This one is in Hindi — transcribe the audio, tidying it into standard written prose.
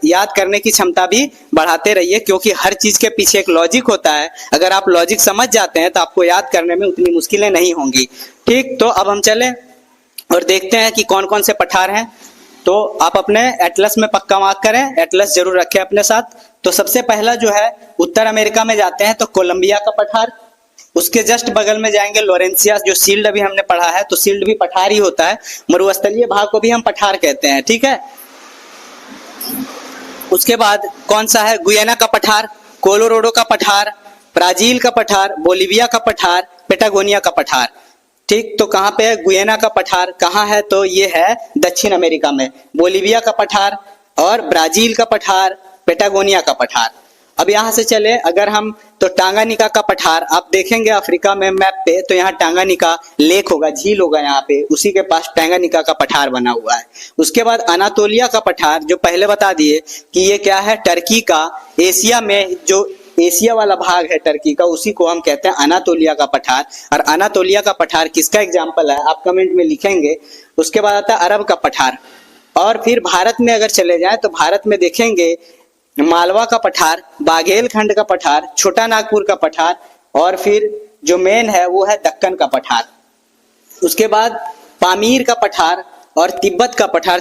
याद करने की क्षमता भी बढ़ाते रहिए, क्योंकि हर चीज के पीछे एक लॉजिक होता है। अगर आप लॉजिक समझ जाते हैं तो आपको याद करने में उतनी मुश्किलें नहीं होंगी। ठीक, तो अब हम चलें और देखते हैं कि कौन कौन से पठार हैं। तो आप अपने एटलस में पक्का मार्क करें, एटलस जरूर रखें अपने साथ। तो सबसे पहला जो है उत्तर अमेरिका में जाते हैं तो कोलंबिया का पठार, उसके जस्ट बगल में जाएंगे लोरेंसिया, जो सील्ड अभी हमने पढ़ा है, तो सील्ड भी पठार ही होता है, मरुस्थलीय भाग को भी हम पठार कहते हैं। ठीक है, उसके बाद कौन सा है, गुयाना का पठार, कोलोराडो का पठार, ब्राजील का पठार, बोलिविया का पठार, पेटागोनिया का पठार। ठीक, तो कहाँ पे है गुयाना का पठार, कहाँ है, तो ये है दक्षिण अमेरिका में। बोलिविया का पठार और ब्राजील का पठार, पेटागोनिया का पठार। अब यहाँ से चले अगर हम, तो टांगानिका का पठार आप देखेंगे अफ्रीका में मैप पे, तो यहाँ टांगानिका लेक होगा, झील होगा यहाँ पे, उसी के पास टांगानिका का पठार बना हुआ है। उसके बाद अनातोलिया का पठार, जो पहले बता दिए कि ये क्या है, टर्की का एशिया में, जो एशिया वाला भाग है टर्की का, उसी को हम कहते हैं अनातोलिया का पठार। और अनातोलिया का पठार किसका एग्जाम्पल है आप कमेंट में लिखेंगे। उसके बाद आता है अरब का पठार। और फिर भारत में अगर चले जाएं तो भारत में देखेंगे मालवा का पठार, बाघेलखंड का पठार, छोटा नागपुर का पठार, और फिर जो मेन है वो है दक्कन का पठार। उसके बाद पामीर का पठार और तिब्बत का पठार।